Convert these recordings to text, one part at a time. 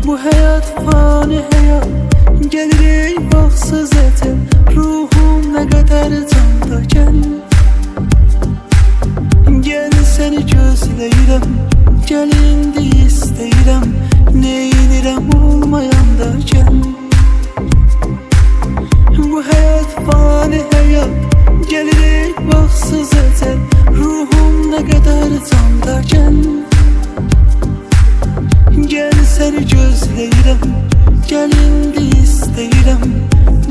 Bu hayat fani hayat, gelir vaxtsız əcəl. Ruhum nə qədər canda gəl. Gəl səni gözləyirəm, gəl indi istəyirəm. Neynirəm olmayanda gəl. Bu hayat fani hayat, gelir vaxtsız əcəl. Ruhum nə qədər canda gəl. Gəl səni gözləyirəm, gəl indi istəyirəm.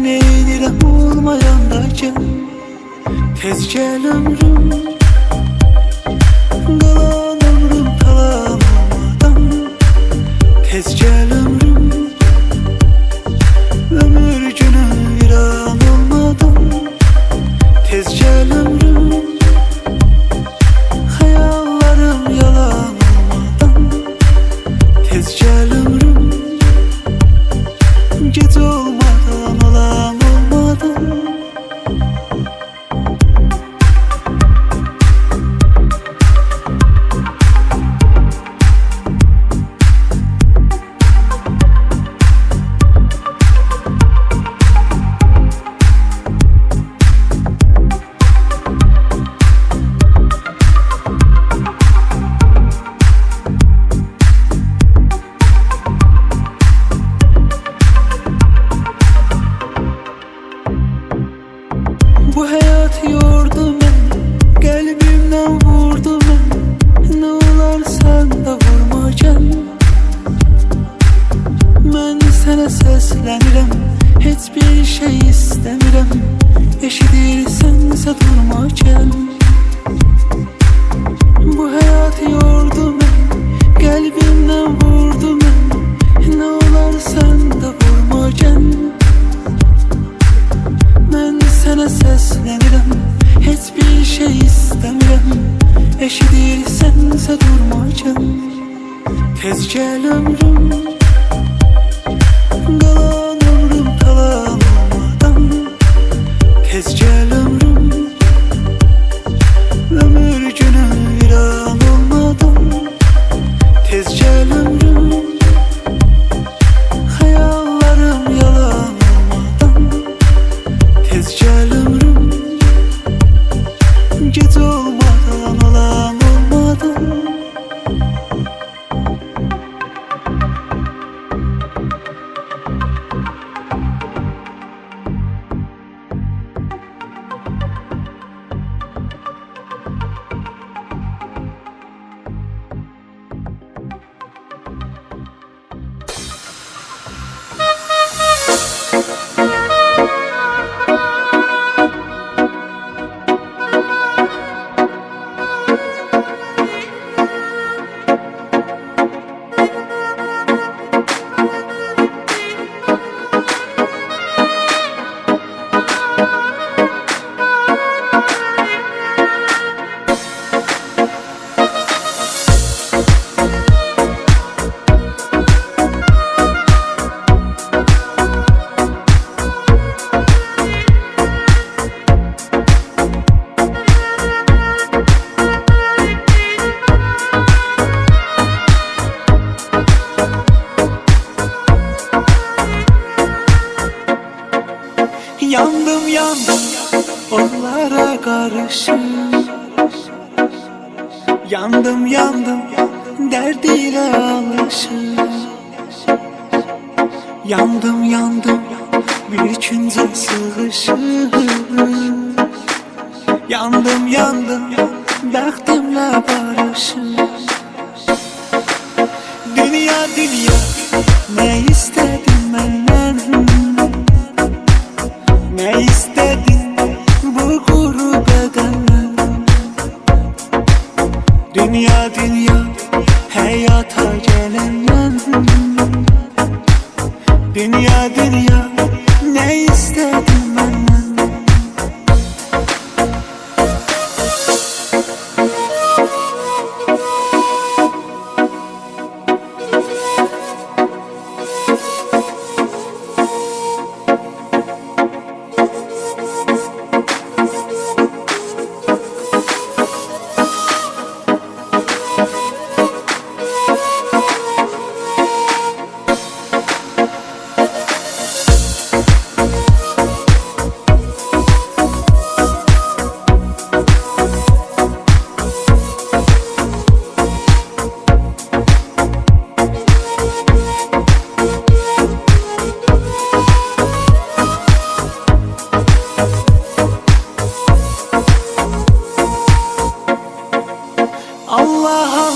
Neynirəm olmayanda gəl. Tez gəl ömrüm, qalan ömrüm talan olmadan. Tez gəl ömrüm, ömür günü viran olmadan. Tez gəl ömrüm, xəyallarım yalan olmadan. Tez gəl ömrüm, gec olmadan, olan olmadan. Bu hayat yordu beni, kalbimden vurdu beni. Ne olar sen de vurma gel. Ben sana seslenirəm, hiçbir şey istemirəm. Eşidirsense durma gel. Bu hayat yordu beni, kalbimden vurdu beni. Ne olar sen de vurma gel. Ben sana seslenirəm, hiçbir şey istəmirəm. Eşidirsense durma gel. Tez gəl ömrüm, qalan ömrüm talan olmadan. Tez gəl ömrüm, ömür günü viran olmadan. Tez gəl ömrüm, xəyallarım yalan olmadan. Tez gəl ömrüm, gec olmadan, olan olmadan. Yandım yandım onlara karşı. Yandım yandım derdiyle alışır. Yandım yandım bir künce sığışır. Yandım yandım bəxtimlə barışır. Dünya dünya ne istedin məndən? Ne istedin bu kuru bedenden? Dünya dünya hayata gelenden. Dünya dünya ne istedin benden?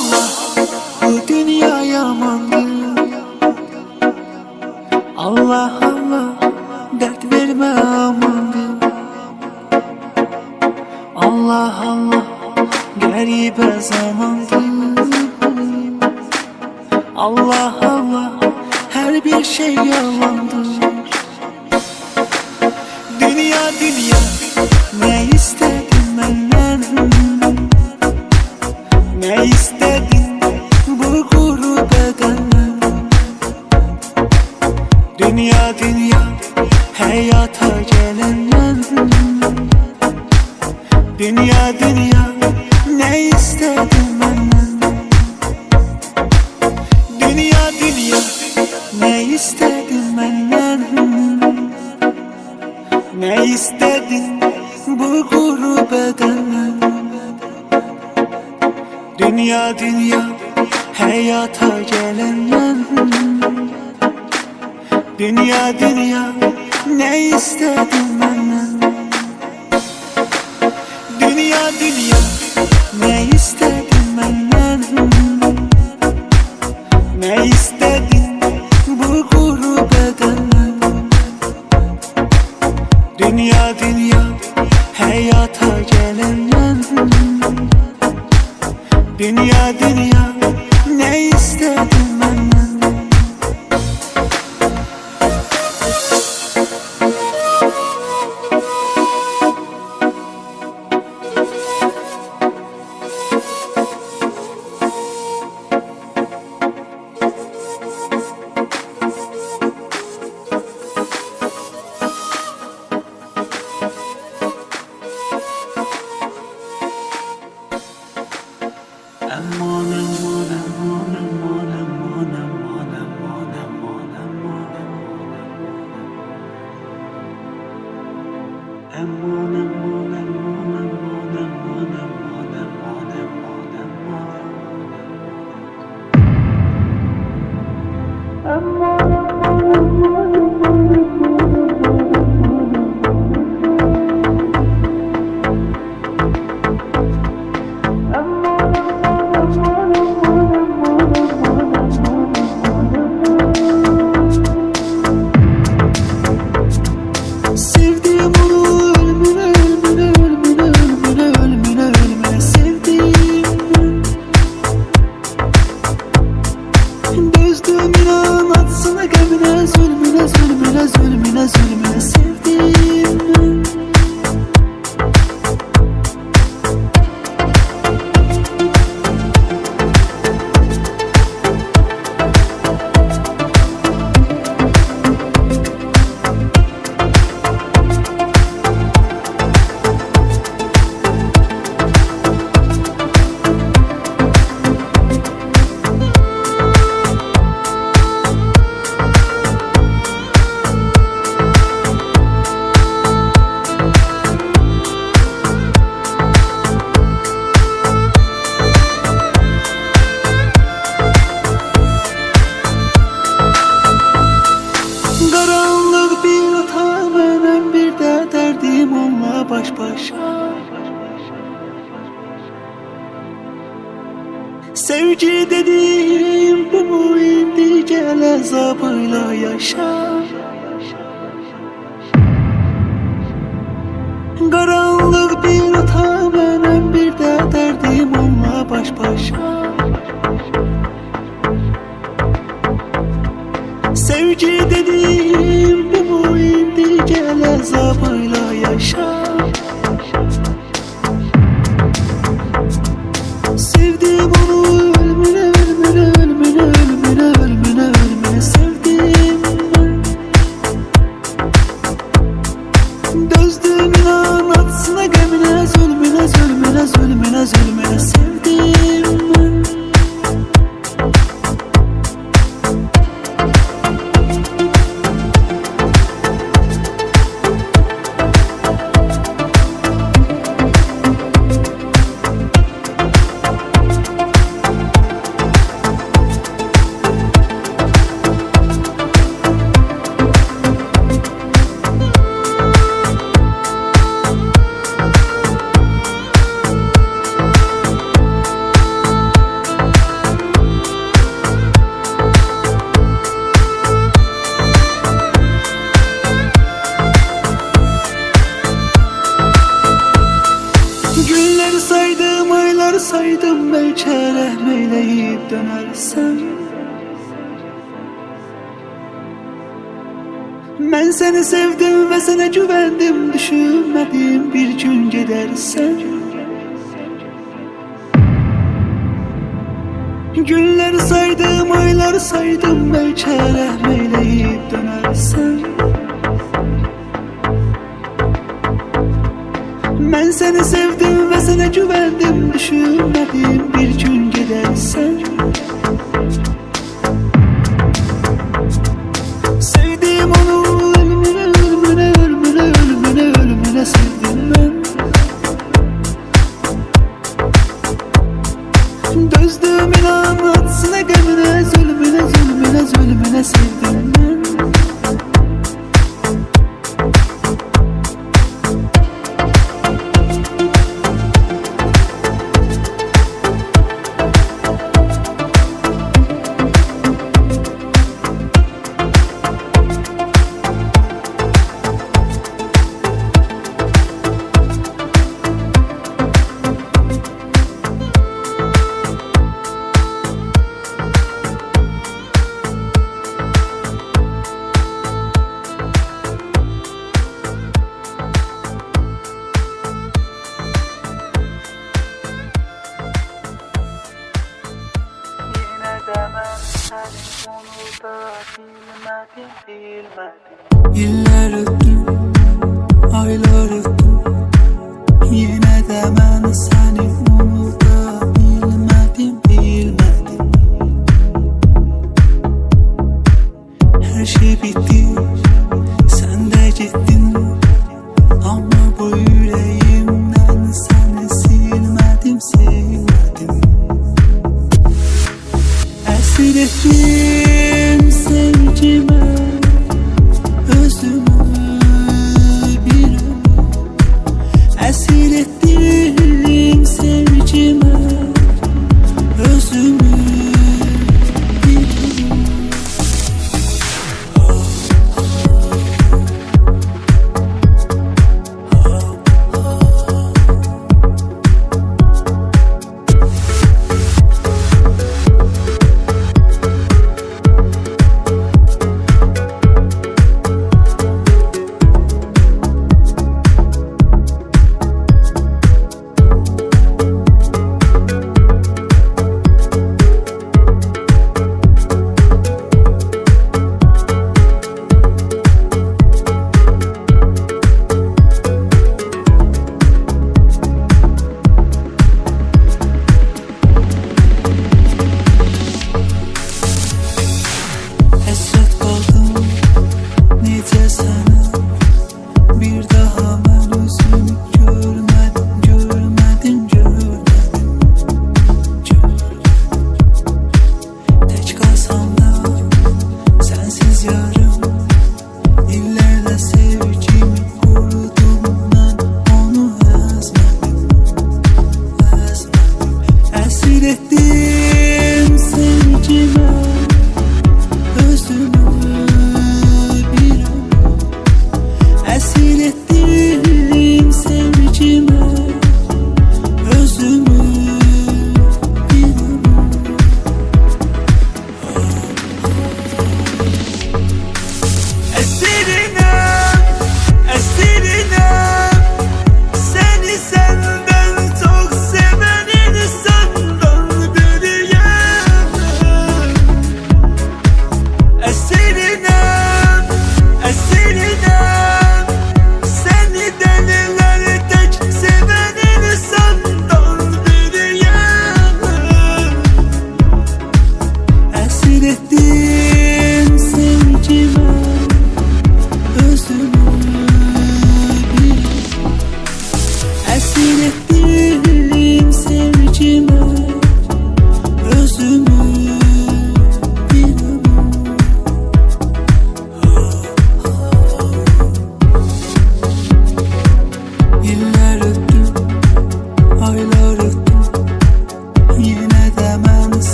Allah, bu dünya yamandır. Allah Allah, dert verme amandır. Allah Allah, garibe zamandır. Allah Allah, her bir şey yalandır. Dünya dünya, ne istedin benden? Ne istedin bu kuru bedenden? Dünya dünya, hayata gelenden. Dünya dünya, ne istedin benden? Dünya dünya, ne istedin benden? Ne istedin bu kuru bedenden? Dünya dünya, hayata gelenden. Dünya dünya, ne istedin benden? Dünya dünya, ne istedin benden? Ne istedin bu kuru bedenden? Dünya dünya, hayata gelenden. Dünya dünya, ne istedin benden? Sevdiğim onu ölmüne ölmüne ölmüne ölmüne ölmüne ölmüne sevdiğim. Dözdüm inan atsana gemine zulmüne zulmüne zulmüne zulmüne sevdiğim. Karanlık bir otağa benim bir de derdim onunla baş başa. Sevgi dediğim bu mu indi gel azabıyla yaşa. Karanlık bir otağa benim bir de derdim onunla baş başa. Sevgi dediğim bu mu indi gel azabıyla yaşa. Sevdim onu ölmüne ölmüne ölmüne ölmüne ölmüne ölmüne sevdim. Dözdüm inan atsına gemine zulmüne zulmüne zulmüne zulmüne sevdim. rəhmeyləyib dönərsən. Mən səni sevdim və sənə güvəndim, düşünmədim bir gün gedərsən. Günlər saydım, aylar saydım, bəlkə rəhmeyləyib dönərsən. Mən səni sevdim və sənə güvəndim, düşünmədim bir gün gedərsən. Sevdim onu, ölümünə, ölümünə, ölümünə, ölümünə, ölümünə sevdim mən. Dözdüm inan atsına qəminə, zulmünə, zulmünə, zulmünə sevdim mən. Yıllar öptüm, aylar öptüm, yine de ben seni unutabilmedim, bilmedim. Her şey bitti, sen de gittin, ama bu yüreğimden seni silmedim, silmedim. Esir ettim sevgime, özümü bir ömür. Esir ettim sevgime, özümü bir ömür.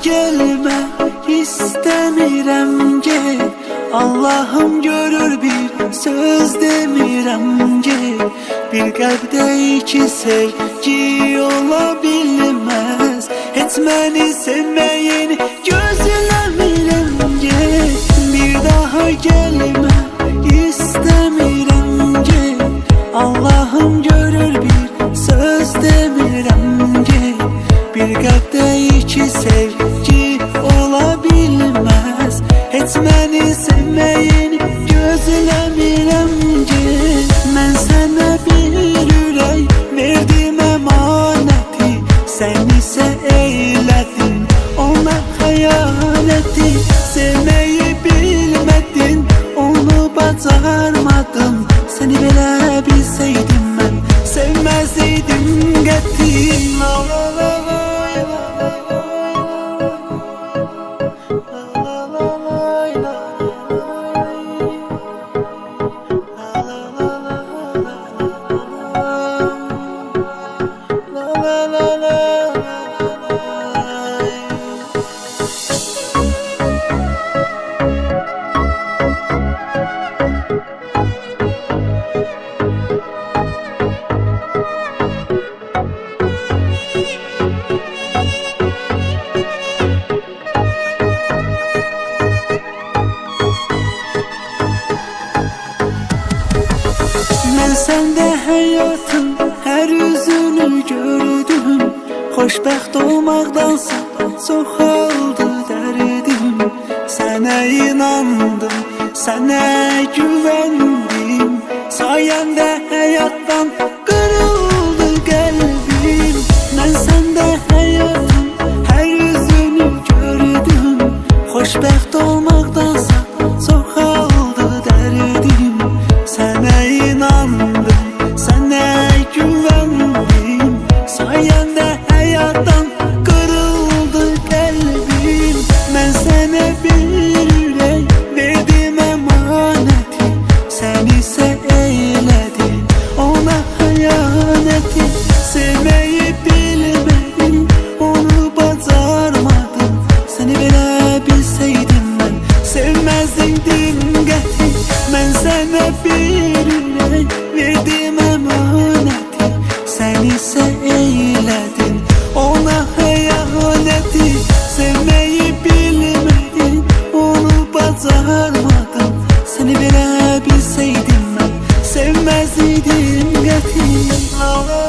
gelme, istəmirəm get. Allahım görür bir söz demirəm get. Bir qəlbdə iki sevgi ola bilməz. Heç məni sevməyini gözləmirəm get. Bir daha gelme, istəmirəm get. Allahım görür bir söz demirəm get. Bir qəlbdə iki sevgi ola bilməz. Heç məni sevməyini gözləmirəm get. Mən sənə bir ürək verdim əmanəti, sən isə eylədin ona xəyanəti. Sevməyi bilmədin, onu bacarmadın. Səni belə bilsəydim mən sevməzdim qəti. La la la la la Mən səndə həyatın hər üzünü gördüm. Xoşbəxt olmaqdansa çoxaldı dərdim. Sənə inandım, sənə güvəndim. Sayəndə həyatdan qırıldı qəlbim. Mən səndə həyatın hər üzünü gördüm. Xoşbəxt olmaqdansa çoxaldı dərdim. Sənə inandım, sənə güvəndim. Sayəndə həyatdan qırıldı qəlbim. Mən sənə bir ürək verdim əmanəti, sən isə eylədin ona xəyanəti. Sevməyi bilmədin, onu bacarmadın. Səni belə bilsəydim mən sevməzdim qəti. Mən sənə bir ürək verdim əmanəti, sən isə eylədin ona xəyanəti. Sevməyi bilmədin, onu bacarmadın. Səni belə bilsəydim mən sevməzdim qəti. La la